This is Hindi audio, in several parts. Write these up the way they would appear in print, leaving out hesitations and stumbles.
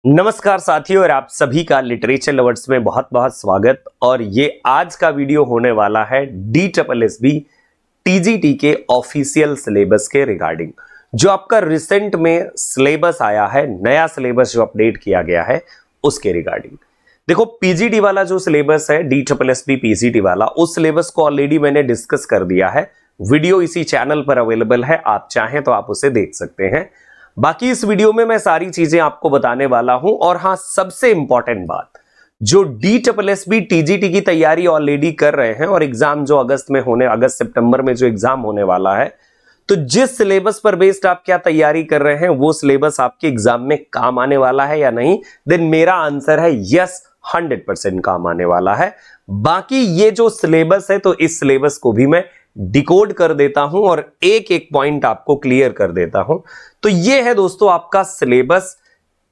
नमस्कार साथियों, और आप सभी का लिटरेचर लवर्स में बहुत बहुत स्वागत। और ये आज का वीडियो होने वाला है DSSB TGT के ऑफिशियल सिलेबस के रिगार्डिंग। जो आपका रिसेंट में सिलेबस आया है, नया सिलेबस जो अपडेट किया गया है उसके रिगार्डिंग। देखो, पीजीटी वाला जो सिलेबस है, DSSB पीजीटी वाला, उस सिलेबस को ऑलरेडी मैंने डिस्कस कर दिया है। वीडियो इसी चैनल पर अवेलेबल है, आप चाहें तो आप उसे देख सकते हैं। बाकी इस वीडियो में मैं सारी चीजें आपको बताने वाला हूं। और हां, सबसे इंपॉर्टेंट बात, जो DSSB TGT की तैयारी ऑलरेडी कर रहे हैं और एग्जाम जो अगस्त सितंबर में जो एग्जाम होने वाला है, तो जिस सिलेबस पर बेस्ड आप क्या तैयारी कर रहे हैं वो सिलेबस आपके एग्जाम में काम आने वाला है या नहीं, देन मेरा आंसर है यस, 100% काम आने वाला है। बाकी ये जो सिलेबस है, तो इस सिलेबस को भी मैं डिकोड कर देता हूं और एक एक पॉइंट आपको क्लियर कर देता हूं। तो ये है दोस्तों आपका सिलेबस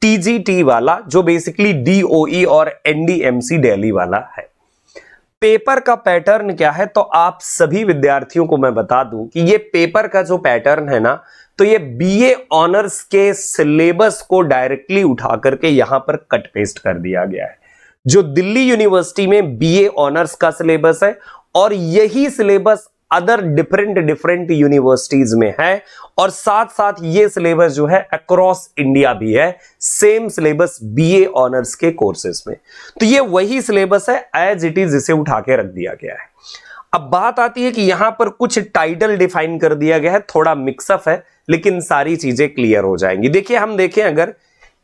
टीजीटी वाला, जो बेसिकली DOE और NDMC दिल्ली वाला है। पेपर का पैटर्न क्या है, तो आप सभी विद्यार्थियों को मैं बता दूं कि ये पेपर का जो पैटर्न है ना, तो ये BA ऑनर्स के सिलेबस को डायरेक्टली उठा करके यहां पर कट पेस्ट कर दिया गया है। जो दिल्ली यूनिवर्सिटी में BA ऑनर्स का सिलेबस है, और यही सिलेबस अदर डिफरेंट यूनिवर्सिटीज में है, और साथ साथ ये सिलेबस जो है अक्रॉस इंडिया भी है, सेम सिलेबस BA ऑनर्स के कोर्सेज में। तो ये वही सिलेबस है एज इट इज, इसे उठा के रख दिया गया है। अब बात आती है कि यहां पर कुछ टाइटल डिफाइन कर दिया गया है, थोड़ा मिक्सअप है, लेकिन सारी चीजें क्लियर हो जाएंगी। देखिए, हम देखें अगर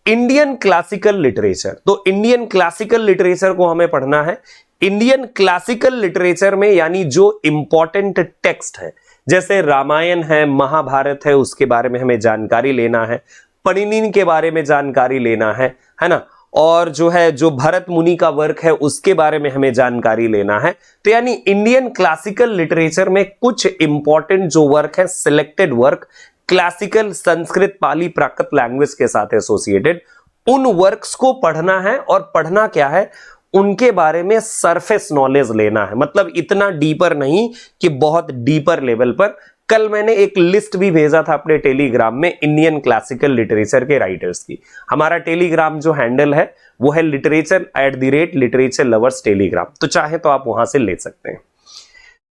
इंडियन क्लासिकल लिटरेचर, तो इंडियन क्लासिकल लिटरेचर को हमें पढ़ना है। इंडियन क्लासिकल लिटरेचर में यानी जो इंपॉर्टेंट टेक्स्ट है, जैसे रामायण है, महाभारत है, उसके बारे में हमें जानकारी लेना है। पणिनि के बारे में जानकारी लेना है ना। और जो भरत मुनि का वर्क है उसके बारे में हमें जानकारी लेना है। तो यानी इंडियन क्लासिकल लिटरेचर में कुछ इंपॉर्टेंट जो वर्क है, selected work, classical Sanskrit Pali Prakrit language के साथ एसोसिएटेड, उन वर्क्स को पढ़ना है। और पढ़ना क्या है, उनके बारे में सरफेस नॉलेज लेना है, मतलब इतना डीपर नहीं कि बहुत डीपर लेवल पर। कल मैंने एक लिस्ट भी भेजा था अपने टेलीग्राम में इंडियन क्लासिकल लिटरेचर के राइटर्स की। हमारा टेलीग्राम जो हैंडल है वो है literature@literature lovers टेलीग्राम, तो चाहे तो आप वहां से ले सकते हैं।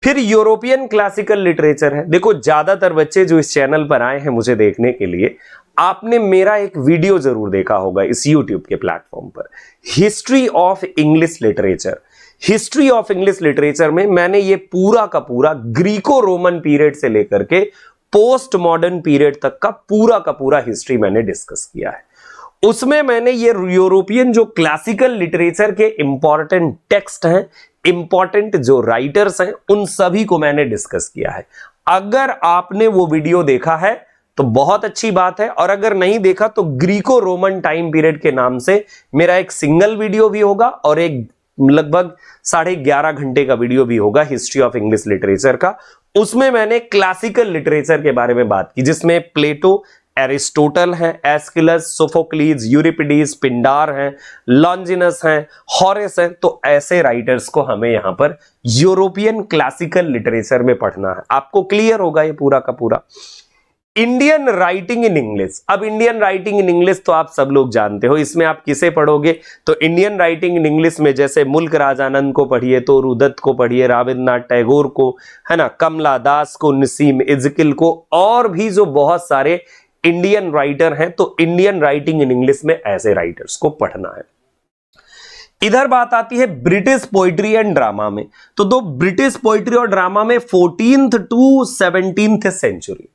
फिर यूरोपियन क्लासिकल लिटरेचर है। देखो, ज्यादातर बच्चे जो इस चैनल पर आए हैं मुझे देखने के लिए, आपने मेरा एक वीडियो जरूर देखा होगा इस YouTube के प्लेटफॉर्म पर, history of English literature. History of English literature में मैंने ये पूरा का पूरा ग्रीको रोमन पीरियड से लेकर के पोस्ट मॉडर्न पीरियड तक का पूरा हिस्ट्री मैंने डिस्कस किया है। उसमें मैंने ये यूरोपियन जो क्लासिकल लिटरेचर के इंपॉर्टेंट टेक्स्ट हैं, इंपॉर्टेंट जो राइटर्स हैं, उन सभी को मैंने डिस्कस किया है। अगर आपने वो वीडियो देखा है तो बहुत अच्छी बात है, और अगर नहीं देखा तो ग्रीको रोमन टाइम पीरियड के नाम से मेरा एक सिंगल वीडियो भी होगा और एक लगभग 11.5 घंटे का वीडियो भी होगा हिस्ट्री ऑफ इंग्लिश लिटरेचर का। उसमें मैंने क्लासिकल लिटरेचर के बारे में बात की, जिसमें प्लेटो, एरिस्टोटल हैं, एस्किलस, सोफोक्लीज, यूरिपिडीज, पिंडार हैं, लॉन्जिनस हैं, हॉरेस हैं। तो ऐसे राइटर्स को हमें यहां पर यूरोपियन क्लासिकल लिटरेचर में पढ़ना है। आपको क्लियर होगा ये पूरा का पूरा। Indian writing in English. अब इंडियन राइटिंग इन इंग्लिश तो आप सब लोग जानते हो, इसमें आप किसे पढ़ोगे, तो इंडियन राइटिंग इन इंग्लिश में जैसे मुल्क राजानंद को पढ़िए, तोरू दत्त को पढ़िए, रविन्द्रनाथ टैगोर को, है ना, कमला दास को, नसीम इज़किल को, और भी जो बहुत सारे इंडियन राइटर हैं। तो इंडियन राइटिंग इन इंग्लिश में ऐसे राइटर्स को पढ़ना है। इधर बात आती है ब्रिटिश पोइट्री एंड ड्रामा में। तो दो ब्रिटिश पोइट्री और ड्रामा में 14th to 17th सेंचुरी।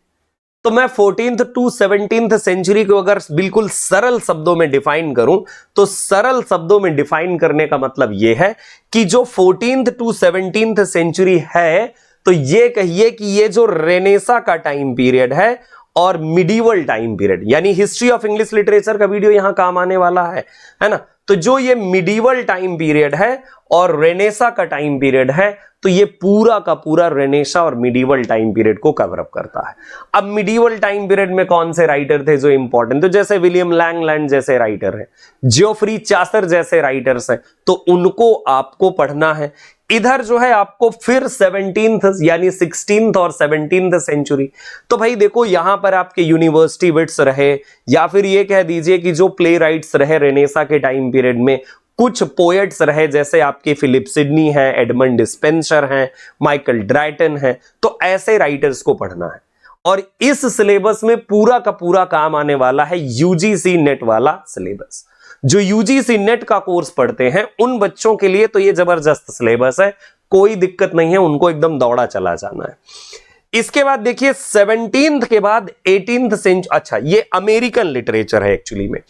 तो मैं 14th to 17th सेंचुरी को अगर बिल्कुल सरल शब्दों में डिफाइन करूं, तो सरल शब्दों में डिफाइन करने का मतलब यह है कि जो 14th to 17th सेंचुरी है, तो ये कहिए कि ये जो रेनेसा का टाइम पीरियड है और मिडिवल टाइम पीरियड, यानी हिस्ट्री ऑफ इंग्लिश लिटरेचर का वीडियो यहां काम आने वाला है ना। तो जो ये मिडिवल टाइम पीरियड है और रेनेसा का टाइम पीरियड है, तो ये पूरा का पूरा रेनेसा और मिडीवल टाइम पीरियड को कवर अप करता है। अब मिडीवल टाइम पीरियड में कौन से राइटर थे जो इंपॉर्टेंट, तो जैसे विलियम लैंगलैंड जैसे राइटर हैं, जियोफ्री चासर जैसे राइटर्स हैं, तो उनको आपको पढ़ना है। इधर जो है आपको फिर 17th यानी 16th और 17th सेंचुरी, तो भाई देखो यहां पर आपके यूनिवर्सिटी विट्स रहे, या फिर ये कह दीजिए कि जो प्ले राइट्स रहे रेनेसा के टाइम पीरियड में, कुछ पोएट्स रहे जैसे आपके फिलिप सिडनी हैं, एडमंड स्पेंसर हैं, माइकल ड्राइटन हैं, तो ऐसे राइटर्स को पढ़ना है। और इस सिलेबस में पूरा का पूरा काम आने वाला है यूजीसी नेट वाला सिलेबस। जो यूजीसी नेट का कोर्स पढ़ते हैं उन बच्चों के लिए तो ये जबरदस्त सिलेबस है, कोई दिक्कत नहीं है, उनको एकदम दौड़ा चला जाना है। इसके बाद देखिए 17th के बाद 18th सेंचुरी, अच्छा ये अमेरिकन लिटरेचर है एक्चुअली में,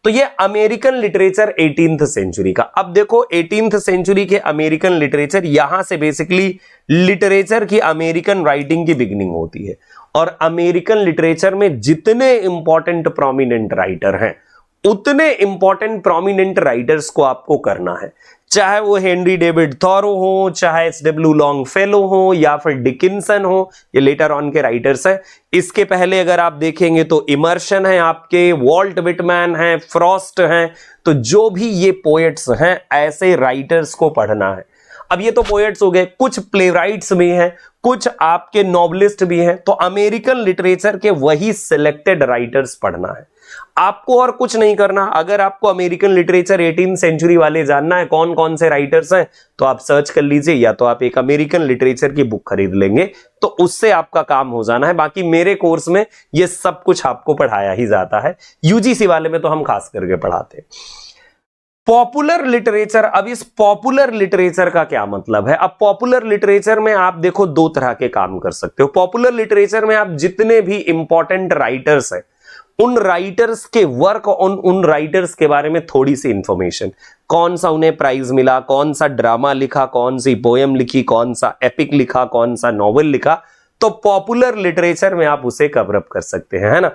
तो ये अमेरिकन लिटरेचर 18th सेंचुरी का। अब देखो 18th सेंचुरी के अमेरिकन लिटरेचर, यहां से बेसिकली लिटरेचर की अमेरिकन राइटिंग की बिगिनिंग होती है, और अमेरिकन लिटरेचर में जितने इंपॉर्टेंट प्रोमिनेंट राइटर हैं उतने इंपॉर्टेंट प्रोमिनेंट राइटर्स को आपको करना है, चाहे वो हेनरी डेविड थॉरो हो, चाहे एसडब्ल्यू लॉन्गफेलो हो, या फिर डिकिंसन हो, ये लेटर ऑन के राइटर्स हैं। इसके पहले अगर आप देखेंगे तो इमर्शन है आपके, वॉल्ट विटमैन है, फ्रॉस्ट हैं, तो जो भी ये पोएट्स हैं ऐसे राइटर्स को पढ़ना है। अब ये तो पोएट्स हो गए, कुछ प्लेराइट्स भी हैं, कुछ आपके नॉवलिस्ट भी हैं, तो अमेरिकन लिटरेचर के वही सिलेक्टेड राइटर्स पढ़ना है आपको, और कुछ नहीं करना। अगर आपको अमेरिकन लिटरेचर 18th सेंचुरी वाले जानना है कौन कौन से राइटर्स हैं, तो आप सर्च कर लीजिए, या तो आप एक अमेरिकन लिटरेचर की बुक खरीद लेंगे, तो उससे आपका काम हो जाना है। बाकी मेरे कोर्स में ये सब कुछ आपको पढ़ाया ही जाता है, यूजीसी वाले में तो हम खास करके पढ़ाते हैं। पॉपुलर लिटरेचर, अब इस पॉपुलर लिटरेचर का क्या मतलब है? अब पॉपुलर लिटरेचर में आप देखो दो तरह के काम कर सकते हो। पॉपुलर लिटरेचर में आप जितने भी इंपॉर्टेंट राइटर्स हैं उन राइटर्स के वर्क, उन राइटर्स के बारे में थोड़ी सी इंफॉर्मेशन, कौन सा उन्हें प्राइज मिला, कौन सा ड्रामा लिखा, कौन सी पोएम लिखी, कौन सा एपिक लिखा, कौन सा नॉवेल लिखा, तो पॉपुलर लिटरेचर में आप उसे कवर अप कर सकते हैं, है ना।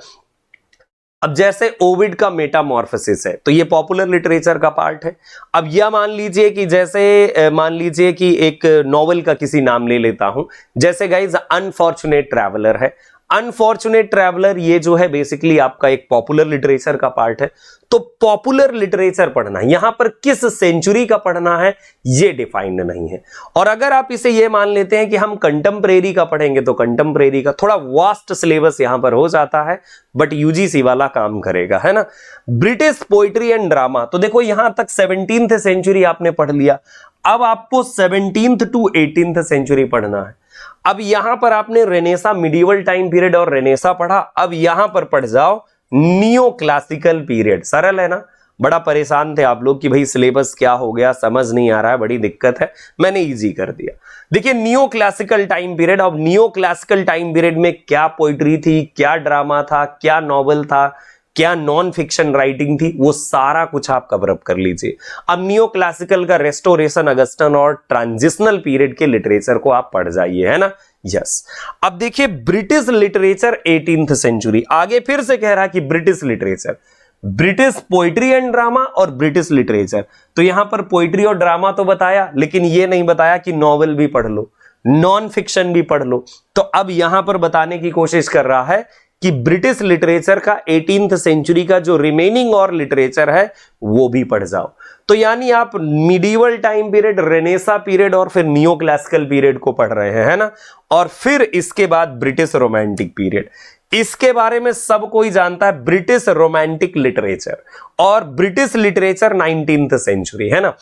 अब जैसे ओविड का मेटामॉर्फोसिस है, तो ये पॉपुलर लिटरेचर का पार्ट है। अब यह मान लीजिए कि जैसे मान लीजिए कि एक नॉवेल का किसी नाम ले लेता हूं, जैसे गाइस अनफॉर्चुनेट ट्रैवलर है। अनफॉर्चुनेट ट्रैवलर ये जो है बेसिकली आपका एक पॉपुलर लिटरेचर का पार्ट है। तो पॉपुलर लिटरेचर पढ़ना, यहां पर किस सेंचुरी का पढ़ना है ये डिफाइंड नहीं है। और अगर आप इसे ये मान लेते हैं कि हम कंटेम्परेरी का पढ़ेंगे, तो कंटेम्परेरी का थोड़ा वास्ट सिलेबस यहां पर हो जाता है, बट यूजीसी वाला काम करेगा, है ना। ब्रिटिश पोइट्री एंड ड्रामा, तो देखो यहां तक 17th सेंचुरी आपने पढ़ लिया, अब आपको 17th to 18th सेंचुरी पढ़ना है। अब यहां पर आपने रेनेसा मिडीवल टाइम पीरियड और रेनेसा पढ़ा, अब यहां पर पढ़ जाओ नियो क्लासिकल पीरियड। सरल है ना, बड़ा परेशान थे आप लोग कि भाई सिलेबस क्या हो गया, समझ नहीं आ रहा है, बड़ी दिक्कत है, मैंने इजी कर दिया। देखिए नियो क्लासिकल टाइम पीरियड, अब नियो क्लासिकल टाइम पीरियड में क्या पोइट्री थी, क्या ड्रामा था, क्या नॉवेल था, क्या नॉन फिक्शन राइटिंग थी, वो सारा कुछ आप कवर अप कर लीजिए। अब नियो क्लासिकल का रेस्टोरेशन, अगस्टन और ट्रांजिशनल पीरियड के लिटरेचर को आप पढ़ जाइए, है ना। यस। अब देखिए ब्रिटिश लिटरेचर 18th सेंचुरी, आगे फिर से कह रहा है कि British literature, British poetry and drama और ब्रिटिश लिटरेचर। तो यहां पर पोइट्री और ड्रामा तो बताया, लेकिन यह नहीं बताया कि नॉवेल भी पढ़ लो, नॉन फिक्शन भी पढ़ लो। तो अब यहां पर बताने की कोशिश कर रहा है कि ब्रिटिश लिटरेचर का 18th सेंचुरी का जो रिमेनिंग और लिटरेचर है वो भी पढ़ जाओ। तो यानी आप medieval time period, Renaissance period और फिर नियो क्लासिकल पीरियड को पढ़ रहे हैं, है ना। और फिर इसके बाद ब्रिटिश रोमांटिक पीरियड, इसके बारे में सब कोई जानता है, ब्रिटिश रोमांटिक लिटरेचर और ब्रिटिश लिटरेचर 19th सेंचुरी, है ना।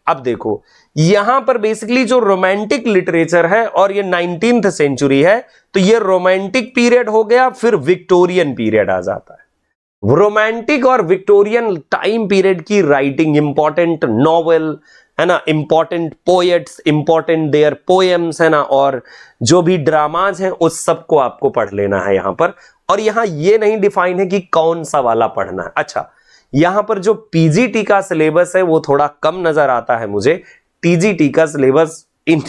अब देखो यहां पर बेसिकली जो रोमांटिक लिटरेचर है और ये 19th सेंचुरी है, तो ये रोमांटिक पीरियड हो गया, फिर विक्टोरियन पीरियड आ जाता है। रोमांटिक और विक्टोरियन टाइम पीरियड की राइटिंग, इंपॉर्टेंट नॉवेल, है ना, important poets, important their poems, है ना, और जो भी ड्रामाज हैं उस सब को आपको पढ़ लेना है यहां पर। और यहां ये नहीं डिफाइन है कि कौन सा वाला पढ़ना है। अच्छा, यहां पर जो पीजीटी का सिलेबस है वो थोड़ा कम नजर आता है मुझे। टीजीटी का syllabus in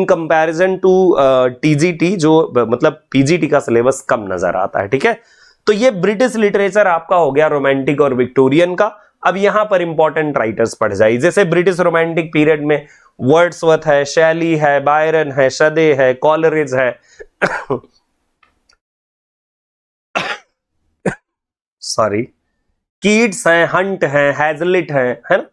comparison to TGT, जो मतलब पीजीटी का सिलेबस कम नजर आता है, ठीक है। तो ये ब्रिटिश लिटरेचर आपका हो गया रोमांटिक और विक्टोरियन का। अब यहां पर इंपॉर्टेंट राइटर्स पढ़ जाइए, जैसे ब्रिटिश रोमांटिक पीरियड में वर्ड्सवर्थ है, शैली है, बायरन है, शदे है, कॉलरिज है, सॉरी, कीट्स हैं, हंट हैं, हैजलिट हैं, है ना।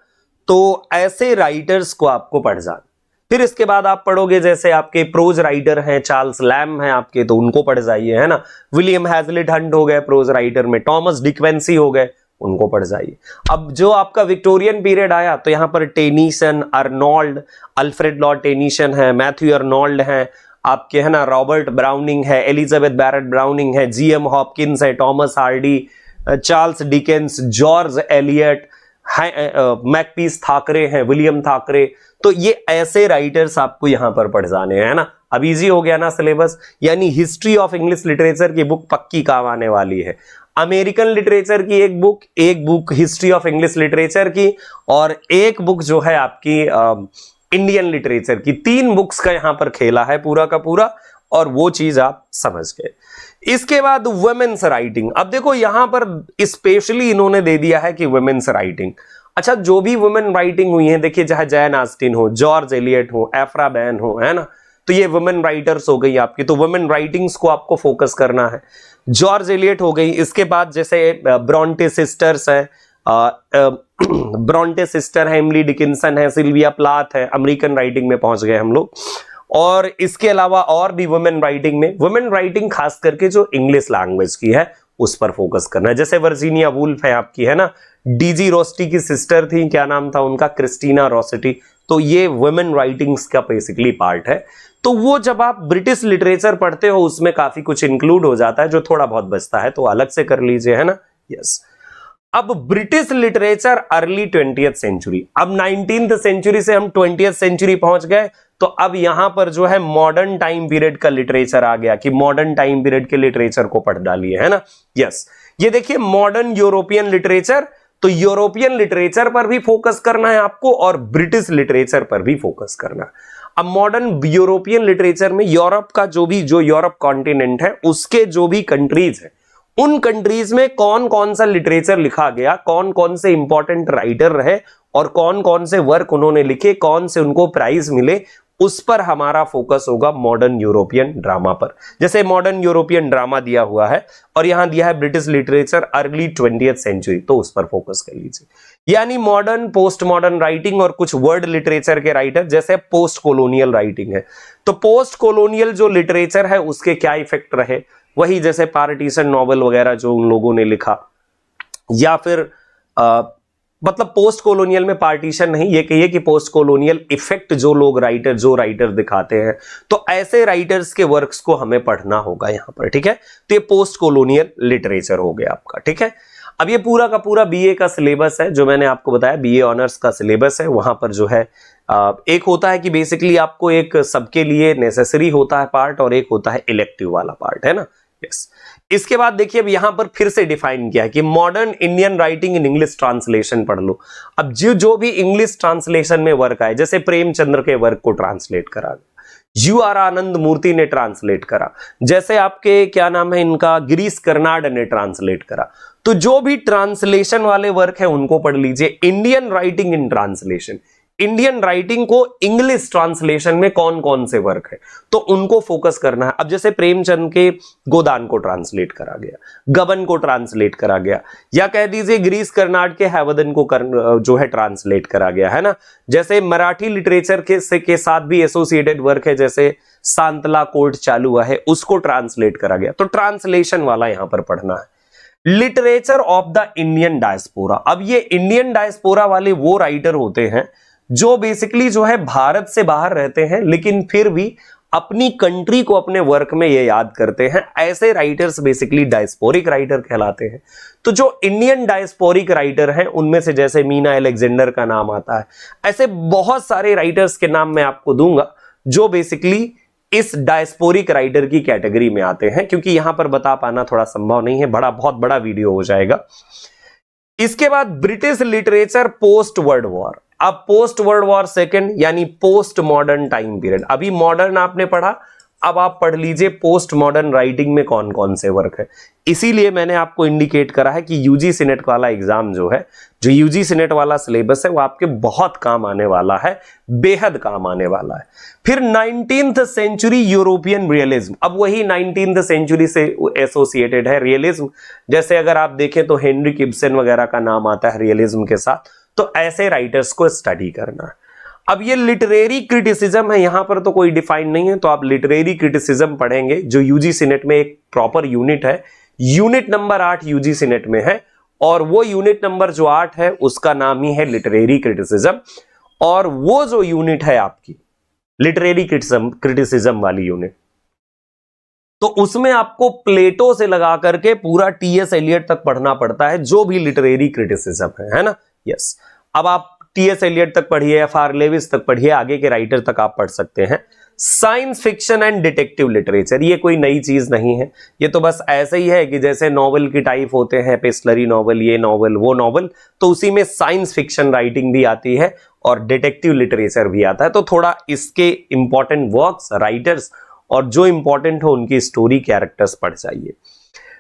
तो ऐसे राइटर्स को आपको पढ़ जाना। फिर इसके बाद आप पढ़ोगे जैसे आपके प्रोज राइटर हैं, चार्ल्स लैम हैं आपके, तो उनको पढ़ जाइए, है ना। विलियम हैजलिट हंट हो गए प्रोज राइटर में, टॉमस डिक्वेंसी हो गए, उनको पढ़ जाइए। अब जो आपका विक्टोरियन पीरियड आया तो यहां पर Tennyson, Arnold, Alfred Lord Tennyson है, मैथ्यू अर्नोल्ड है आपके, है ना, रॉबर्ट ब्राउनिंग है, एलिजाबेथ बैरेट ब्राउनिंग है, जीएम हॉपकिंस है, Thomas Hardy, Charles Dickens, George Eliot, Makepeace Thackeray हैं, विलियम थाकरे। तो ये ऐसे राइटर्स आपको यहां पर पढ़ जाने हैं, ना। अब इजी हो गया ना सिलेबस, यानी हिस्ट्री ऑफ इंग्लिश लिटरेचर की बुक पक्की काम आने वाली है। अमेरिकन लिटरेचर की एक book history of English literature की, और एक बुक जो है आपकी इंडियन लिटरेचर की। 3 बुक्स का यहां पर खेला है पूरा का पूरा, और वो चीज आप समझ गए। इसके बाद वुमेन्स राइटिंग। अब देखो यहां पर स्पेशली इन्होंने दे दिया है कि वुमेन्स राइटिंग। अच्छा, जो भी वुमेन राइटिंग हुई है, देखिए चाहे जैन ऑस्टिन हो, जॉर्ज एलियट हो, एफ्रा बैन हो, है ना, तो ये वुमेन राइटर्स हो गई आपकी। तो वुमेन राइटिंग्स को आपको फोकस करना है। जॉर्ज एलियट हो गई, इसके बाद जैसे ब्रॉन्टे सिस्टर्स है, ब्रॉन्टे सिस्टर है, एमिली डिकिंसन है, सिल्विया प्लाथ है, अमेरिकन राइटिंग में पहुंच गए हम लोग। और इसके अलावा और भी वुमेन राइटिंग में, वुमेन राइटिंग खास करके जो इंग्लिश लैंग्वेज की है उस पर फोकस करना है। जैसे वर्जीनिया वुल्फ है आपकी, है ना, डीजी रोस्टी की सिस्टर थी, क्या नाम था उनका, क्रिस्टीना रोस्टी। तो ये वुमेन राइटिंग्स का बेसिकली पार्ट है। तो वो जब आप ब्रिटिश लिटरेचर पढ़ते हो उसमें काफी कुछ इंक्लूड हो जाता है, जो थोड़ा बहुत बचता है तो अलग से कर लीजिए, है ना। यस। अब British literature early 20th century. अब 19th सेंचुरी से हम 20th सेंचुरी पहुंच गए, तो अब यहां पर जो है मॉडर्न टाइम पीरियड का लिटरेचर आ गया कि मॉडर्न टाइम पीरियड के लिटरेचर को पढ़ डालिए, है ना। यस, ये देखिए मॉडर्न यूरोपियन लिटरेचर। तो यूरोपियन लिटरेचर पर भी फोकस करना है आपको और ब्रिटिश लिटरेचर पर भी फोकस करना है। अब मॉडर्न यूरोपियन लिटरेचर में यूरोप का जो यूरोप कॉन्टिनेंट है उसके जो भी कंट्रीज है, उन कंट्रीज में कौन कौन सा लिटरेचर लिखा गया, कौन कौन से इंपॉर्टेंट राइटर रहे और कौन कौन से वर्क उन्होंने लिखे, कौन से उनको प्राइज मिले, उस पर हमारा फोकस होगा मॉडर्न यूरोपियन ड्रामा पर। जैसे मॉडर्न यूरोपियन ड्रामा दिया हुआ है और यहां दिया है British literature early 20th century, तो उस पर फोकस कर लीजिए। यानी मॉडर्न, पोस्ट मॉडर्न राइटिंग और कुछ वर्ड लिटरेचर के राइटर, जैसे पोस्ट कॉलोनियल राइटिंग है, तो पोस्ट कॉलोनियल जो लिटरेचर है उसके क्या इफेक्ट रहे, वही जैसे पार्टीशन नॉवल वगैरह जो उन लोगों ने लिखा, या फिर मतलब पोस्ट कॉलोनियल में पार्टीशन नहीं, ये कहिए कि पोस्ट कॉलोनियल इफेक्ट जो राइटर दिखाते हैं, तो ऐसे राइटर्स के वर्क्स को हमें पढ़ना होगा यहां पर, ठीक है। तो ये पोस्ट कॉलोनियल लिटरेचर हो गया आपका, ठीक है। अब ये पूरा का पूरा बीए का सिलेबस है, जो मैंने आपको बताया बीए ऑनर्स का सिलेबस है। वहां पर जो है एक होता है कि बेसिकली आपको एक सबके लिए नेसेसरी होता है पार्ट, और एक होता है इलेक्टिव वाला पार्ट, है ना। यस। इसके बाद देखिए अब यहां पर फिर से डिफाइन किया है कि modern Indian writing in English translation पढ़ लो। अब जो भी इंग्लिश ट्रांसलेशन में वर्क आए, जैसे प्रेमचंद्र के वर्क को ट्रांसलेट करा, UR आनंद मूर्ति ने ट्रांसलेट करा, जैसे आपके क्या नाम है इनका, गिरीश कर्नाड ने ट्रांसलेट करा, तो जो भी ट्रांसलेशन वाले वर्क है उनको पढ़ लीजिए। Indian writing in translation, Indian writing को इंग्लिश ट्रांसलेशन में कौन कौन से वर्क है तो उनको फोकस करना है। अब जैसे प्रेमचंद के गोदान को ट्रांसलेट करा गया, गबन को ट्रांसलेट करा गया, या कह दीजिए गिरीश कर्नाड के हैवदन को जो है ट्रांसलेट करा गया, है ना। जैसे मराठी लिटरेचर के साथ भी एसोसिएटेड वर्क है, जैसे सांतला कोर्ट चालू हुआ है, उसको ट्रांसलेट करा गया। तो ट्रांसलेशन वाला यहां पर पढ़ना है। Literature of the Indian diaspora. अब ये इंडियन डायस्पोरा वाले वो राइटर होते हैं जो बेसिकली जो है भारत से बाहर रहते हैं, लेकिन फिर भी अपनी कंट्री को अपने वर्क में ये याद करते हैं। ऐसे राइटर्स बेसिकली डायस्पोरिक राइटर कहलाते हैं। तो जो इंडियन डायस्पोरिक राइटर हैं उनमें से जैसे मीना अलेक्जेंडर का नाम आता है, ऐसे बहुत सारे राइटर्स के नाम मैं आपको दूंगा जो बेसिकली इस डायस्पोरिक राइटर की कैटेगरी में आते हैं, क्योंकि यहां पर बता पाना थोड़ा संभव नहीं है, बहुत बड़ा वीडियो हो जाएगा। इसके बाद British literature post world war. अब पोस्ट वर्ल्ड वॉर सेकेंड यानी पोस्ट मॉडर्न टाइम पीरियड। अभी मॉडर्न आपने पढ़ा, अब आप पढ़ लीजिए पोस्ट मॉडर्न राइटिंग में कौन कौन से वर्क है। इसीलिए मैंने आपको इंडिकेट करा है कि यूजीसी नेट वाला एग्जाम जो है, जो यूजीसी नेट वाला सिलेबस है, वो आपके बहुत काम आने वाला है, बेहद काम आने वाला है। फिर 19th सेंचुरी यूरोपियन रियलिज्म, अब वही 19th सेंचुरी से एसोसिएटेड है रियलिज्म। जैसे अगर आप देखें तो हेनरिक इब्सन वगैरह का नाम आता है रियलिज्म के साथ, तो ऐसे राइटर्स को स्टडी करना है। अब ये लिटरेरी क्रिटिसिज्म है, यहां पर तो कोई डिफाइन नहीं है, तो आप लिटरेरी क्रिटिसिज्म पढ़ेंगे, जो यूजीसी नेट में एक प्रॉपर यूनिट है। यूनिट नंबर 8 यूजीसी नेट में है, और वो यूनिट नंबर जो 8 है उसका नाम ही है लिटरेरी क्रिटिसिज्म। और वो जो यूनिट है आपकी लिटरेरी क्रिटिसिज्म वाली यूनिट, तो उसमें आपको प्लेटो से लगा करके पूरा टीएस एलियट तक पढ़ना पड़ता है, जो भी लिटरेरी क्रिटिसिज्म है ना। यस, अब आप टीएस एलियट तक पढ़िए, एफ.आर. लेविस तक पढ़िए, आगे के राइटर तक आप पढ़ सकते हैं। Science fiction and detective literature, ये कोई नई चीज नहीं है, ये तो बस ऐसे ही है कि जैसे नॉवल की टाइप होते हैं, पेस्लरी नॉवल, ये नॉवल, वो नॉवल, तो उसी में साइंस फिक्शन राइटिंग भी आती है और डिटेक्टिव लिटरेचर भी आता है। तो थोड़ा इसके इंपॉर्टेंट वर्क्स, राइटर्स और जो इंपॉर्टेंट हो उनकी स्टोरी, कैरेक्टर्स पढ़ जाइए।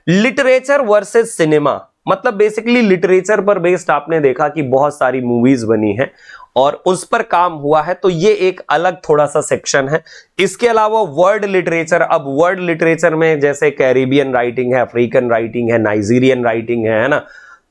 लिटरेचर वर्सेस सिनेमा, मतलब बेसिकली लिटरेचर पर बेस्ड आपने देखा कि बहुत सारी मूवीज बनी है और उस पर काम हुआ है, तो ये एक अलग थोड़ा सा सेक्शन है। इसके अलावा वर्ड लिटरेचर, अब वर्ड लिटरेचर में जैसे कैरिबियन राइटिंग है, अफ्रीकन राइटिंग है, नाइजीरियन राइटिंग है ना,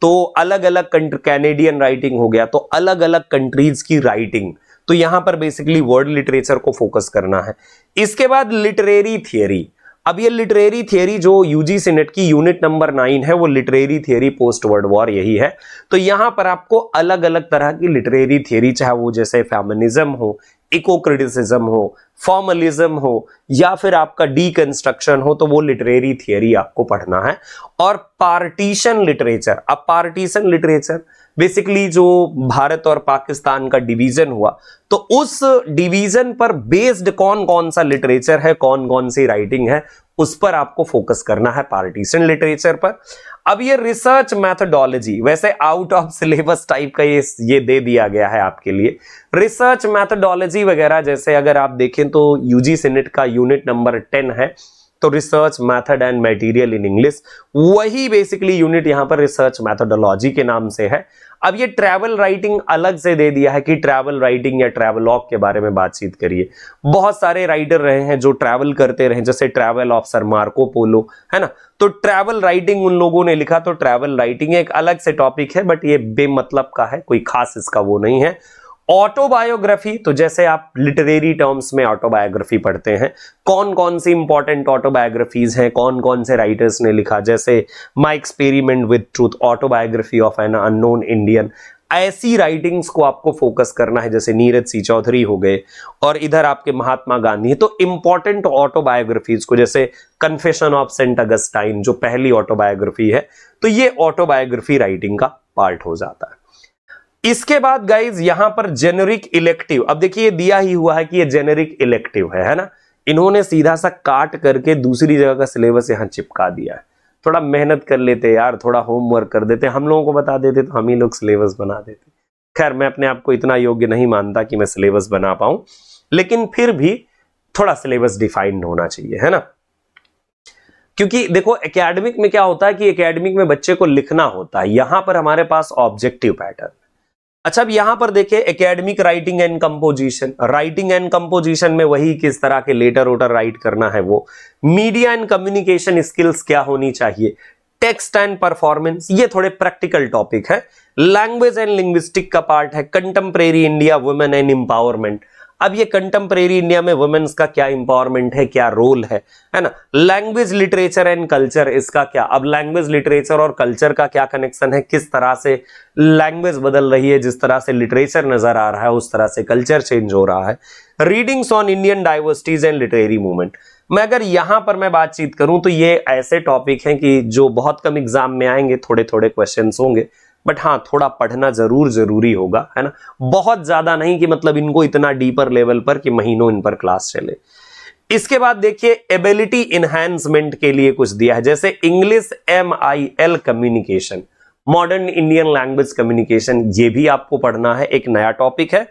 तो अलग अलग कैनेडियन राइटिंग हो गया, तो अलग अलग कंट्रीज की राइटिंग, तो यहां पर बेसिकली वर्ड लिटरेचर को फोकस करना है। इसके बाद लिटरेरी थियरी, अब ये लिटरेरी थियरी जो यूजीसी नेट की यूनिट नंबर 9 है, वो literary theory post world war यही है। तो यहां पर आपको अलग अलग तरह की लिटरेरी थियरी, चाहे वो जैसे फेमिनिज्म हो, इको क्रिटिसिज्म हो, फॉर्मलिज्म हो, या फिर आपका डीकंस्ट्रक्शन हो, तो वो लिटरेरी थियरी आपको पढ़ना है। और पार्टीशन लिटरेचर, अब पार्टीशन लिटरेचर बेसिकली जो भारत और पाकिस्तान का डिवीजन हुआ, तो उस डिवीजन पर बेस्ड कौन कौन सा लिटरेचर है, कौन कौन सी राइटिंग है, उस पर आपको फोकस करना है पार्टीशन लिटरेचर पर। अब ये रिसर्च मैथडोलॉजी, वैसे आउट ऑफ सिलेबस टाइप का ये दे दिया गया है आपके लिए। रिसर्च मैथडोलॉजी वगैरह, जैसे अगर आप देखें तो यूजीसी नेट का यूनिट नंबर 10 है, तो research method and material in English, वही बेसिकली यूनिट यहां पर रिसर्च मैथडोलॉजी के नाम से है। अब ये ट्रैवल राइटिंग अलग से दे दिया है कि ट्रैवल राइटिंग या ट्रैवलॉग के बारे में बातचीत करिए। बहुत सारे राइटर रहे हैं जो ट्रैवल करते रहे, जैसे travel of sir Marco Polo, है ना, तो ट्रैवल राइटिंग उन लोगों ने लिखा, तो ट्रैवल राइटिंग एक अलग से टॉपिक है, बट ये बेमतलब का है, कोई खास इसका वो नहीं है। ऑटोबायोग्राफी, तो जैसे आप लिटरेरी टर्म्स में ऑटोबायोग्राफी पढ़ते हैं, कौन कौन सी इंपॉर्टेंट ऑटोबायोग्राफीज हैं, कौन कौन से राइटर्स ने लिखा, जैसे my experiment with truth, autobiography of an unknown Indian, ऐसी राइटिंग्स को आपको फोकस करना है, जैसे नीरज सी चौधरी हो गए, और इधर आपके महात्मा गांधी। तो इंपॉर्टेंट ऑटोबायोग्राफीज को, जैसे कन्फेशन ऑफ सेंट अगस्टाइन जो पहली ऑटोबायोग्राफी है, तो ये ऑटोबायोग्राफी राइटिंग का पार्ट हो जाता है। इसके बाद गाइज यहां पर जेनेरिक इलेक्टिव, अब देखिए दिया ही हुआ है कि ये जेनेरिक इलेक्टिव है ना, इन्होंने सीधा सा काट करके दूसरी जगह का सिलेबस यहां चिपका दिया है। थोड़ा मेहनत कर लेते यार, थोड़ा होमवर्क कर देते, हम लोगों को बता देते तो हम ही लोग सिलेबस बना देते। खैर मैं अपने आप को इतना योग्य नहीं मानता कि मैं सिलेबस बना पाऊं, लेकिन फिर भी थोड़ा सिलेबस डिफाइंड होना चाहिए, है ना। क्योंकि देखो एकेडमिक में क्या होता है कि एकेडमिक में बच्चे को लिखना होता है, यहां पर हमारे पास ऑब्जेक्टिव पैटर्न। अच्छा, अब यहां पर देखिए academic writing and composition, writing and composition में वही किस तरह के लेटर वोटर राइट करना है वो, मीडिया एंड कम्युनिकेशन स्किल्स क्या होनी चाहिए, टेक्स्ट एंड परफॉर्मेंस, ये थोड़े प्रैक्टिकल टॉपिक है। लैंग्वेज एंड लिंग्विस्टिक का पार्ट है, contemporary India women and empowerment, अब ये कंटेम्परेरी इंडिया में वुमेन्स का क्या इंपावरमेंट है, क्या रोल है ना। लैंग्वेज लिटरेचर एंड कल्चर, इसका क्या, अब लैंग्वेज लिटरेचर और कल्चर का क्या कनेक्शन है, किस तरह से लैंग्वेज बदल रही है, जिस तरह से लिटरेचर नजर आ रहा है उस तरह से कल्चर चेंज हो रहा है। Readings on Indian diversities and literary movement, मैं अगर यहां पर मैं बातचीत करूं तो ये ऐसे टॉपिक हैं कि जो बहुत कम एग्जाम में आएंगे, थोड़े थोड़े क्वेश्चंस होंगे, बट हाँ थोड़ा पढ़ना जरूरी होगा, है ना, बहुत ज्यादा नहीं कि मतलब इनको इतना डीपर लेवल पर कि महीनों इन पर क्लास चले। इसके बाद देखिए एबिलिटी इनहैंसमेंट के लिए कुछ दिया है, जैसे English MIL communication, modern Indian language communication, ये भी आपको पढ़ना है, एक नया टॉपिक है।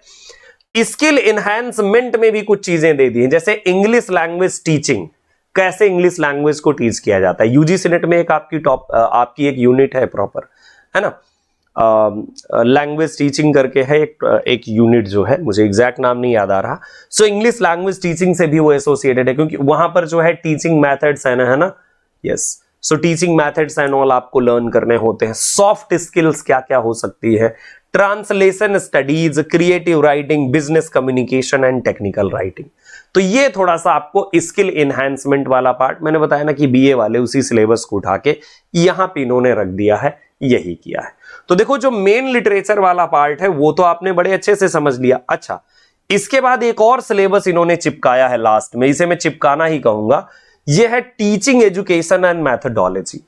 स्किल एनहांसमेंट में भी कुछ चीजें दे दी हैं, जैसे इंग्लिश लैंग्वेज टीचिंग, कैसे इंग्लिश लैंग्वेज को टीच किया जाता है। यूजीसी नेट में एक आपकी एक यूनिट है प्रॉपर, है ना, लैंग्वेज टीचिंग करके है एक यूनिट जो है, मुझे एग्जैक्ट नाम नहीं याद आ रहा। सो इंग्लिश लैंग्वेज टीचिंग से भी वो एसोसिएटेड है, क्योंकि वहां पर जो है टीचिंग मेथड्स है ना, yes. So teaching methods and all आपको लर्न करने होते हैं। सॉफ्ट स्किल्स क्या क्या हो सकती है, translation studies, creative writing, business communication and technical writing. तो ये थोड़ा सा आपको स्किल एनहांसमेंट वाला पार्ट, मैंने बताया ना कि बीए वाले उसी सिलेबस को उठा के यहां पे इन्होंने रख दिया है, यही किया है। तो देखो जो मेन लिटरेचर वाला पार्ट है वो तो आपने बड़े अच्छे से समझ लिया। अच्छा, इसके बाद एक और सिलेबस इन्होंने चिपकाया है लास्ट में, इसे मैं चिपकाना ही कहूंगा, यह है teaching education and methodology.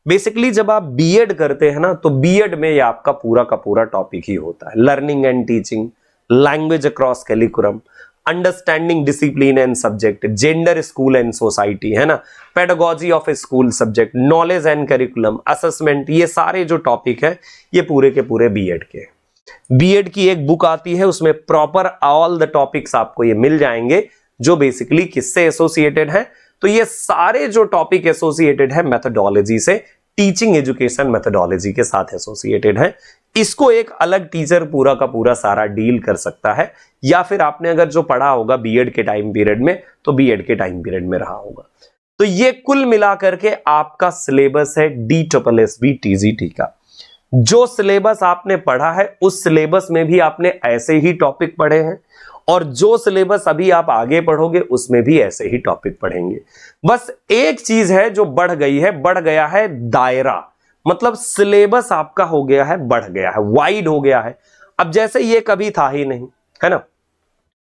Basically जब आप बीएड करते हैं ना, तो बीएड में ये आपका पूरा का पूरा टॉपिक ही होता है। Learning and teaching, language across curriculum, understanding discipline and subject, gender school and society, है ना, pedagogy of A school subject, knowledge and curriculum, assessment, ये सारे जो टॉपिक है ये पूरे के पूरे बीएड के। बीएड की एक बुक आती है, उसमें प्रॉपर ऑल द टॉपिक्स आपको ये मिल जाएंगे जो बेसिकली किससे एसोसिएटेड है। तो ये सारे जो टॉपिक एसोसिएटेड है मेथडोलॉजी से, टीचिंग एजुकेशन मेथडोलॉजी के साथ एसोसिएटेड है। इसको एक अलग टीचर पूरा का पूरा सारा डील कर सकता है, या फिर आपने अगर जो पढ़ा होगा बीएड के टाइम पीरियड में, तो बीएड के टाइम पीरियड में रहा होगा। तो ये कुल मिलाकर के आपका सिलेबस है DSSB TGT का। जो सिलेबस आपने पढ़ा है उस सिलेबस में भी आपने ऐसे ही टॉपिक पढ़े हैं, और जो सिलेबस अभी आप आगे पढ़ोगे उसमें भी ऐसे ही टॉपिक पढ़ेंगे। बस एक चीज है जो बढ़ गया है दायरा, मतलब सिलेबस आपका हो गया है, बढ़ गया है, वाइड हो गया है। अब जैसे ये कभी था ही नहीं, है ना,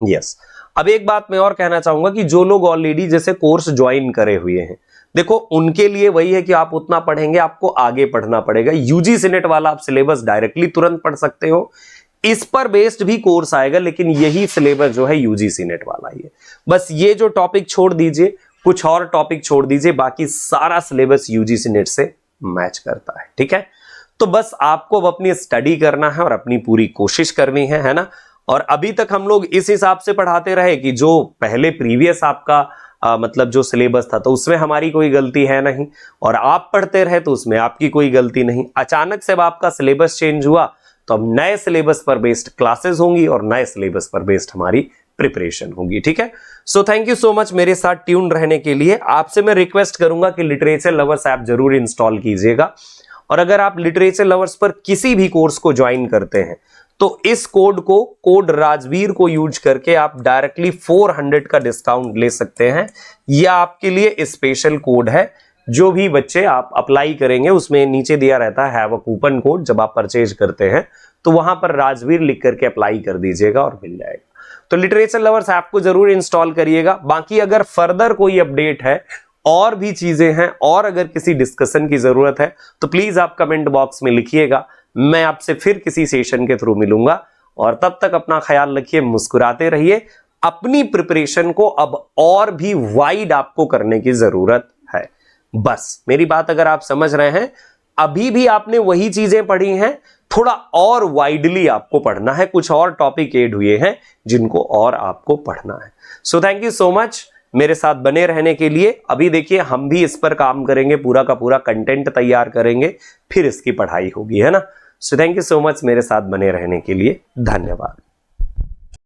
यस। अब एक बात मैं और कहना चाहूंगा कि जो लोग ऑलरेडी जैसे कोर्स ज्वाइन करे हुए हैं, देखो उनके लिए वही है कि आप उतना पढ़ेंगे, आपको आगे पढ़ना पड़ेगा। यूजीसी नेट वाला आप सिलेबस डायरेक्टली तुरंत पढ़ सकते हो, इस पर बेस्ड भी कोर्स आएगा, लेकिन यही सिलेबस जो है यूजीसी नेट वाला ही है। बस ये जो टॉपिक छोड़ दीजिए, कुछ और टॉपिक छोड़ दीजिए, बाकी सारा सिलेबस यूजीसी नेट से मैच करता है, ठीक है। तो बस आपको अब अपनी स्टडी करना है और अपनी पूरी कोशिश करनी है ना। और अभी तक हम लोग इस हिसाब से पढ़ाते रहे कि जो पहले प्रीवियस आपका मतलब जो सिलेबस था, तो उसमें हमारी कोई गलती है नहीं, और आप पढ़ते रहे तो उसमें आपकी कोई गलती नहीं। अचानक से अब आपका सिलेबस चेंज हुआ, तो अब नए सिलेबस पर बेस्ड क्लासेस होंगी और नए सिलेबस पर बेस्ड हमारी प्रिपरेशन होगी, ठीक है। So thank you so much मेरे साथ ट्यून रहने के लिए। आपसे मैं रिक्वेस्ट करूंगा कि लिटरेचर लवर्स ऐप जरूर इंस्टॉल कीजिएगा, और अगर आप लिटरेचर लवर्स पर किसी भी कोर्स को ज्वाइन करते हैं तो इस कोड राजवीर को यूज करके आप डायरेक्टली 400 का डिस्काउंट ले सकते हैं। यह आपके लिए स्पेशल कोड है। जो भी बच्चे आप अप्लाई करेंगे उसमें नीचे दिया रहता है हैव अ कूपन कोड, जब आप परचेज करते हैं तो वहां पर राजवीर लिख करके अप्लाई कर दीजिएगा और मिल जाएगा। तो लिटरेचर लवर्स ऐप को जरूर इंस्टॉल करिएगा। बाकी अगर फर्दर कोई अपडेट है, और भी चीजें हैं, और अगर किसी डिस्कशन की जरूरत है, तो प्लीज आप कमेंट बॉक्स में लिखिएगा। मैं आपसे फिर किसी सेशन के थ्रू मिलूंगा, और तब तक अपना ख्याल रखिए, मुस्कुराते रहिए। अपनी प्रिपरेशन को अब और भी वाइड आपको करने की जरूरत है। बस मेरी बात अगर आप समझ रहे हैं, अभी भी आपने वही चीजें पढ़ी हैं, थोड़ा और वाइडली आपको पढ़ना है। कुछ और टॉपिक ऐड हुए हैं जिनको और आपको पढ़ना है। So thank you so much मेरे साथ बने रहने के लिए। अभी देखिए हम भी इस पर काम करेंगे, पूरा का पूरा कंटेंट तैयार करेंगे, फिर इसकी पढ़ाई होगी, है ना। So thank you so much मेरे साथ बने रहने के लिए। धन्यवाद।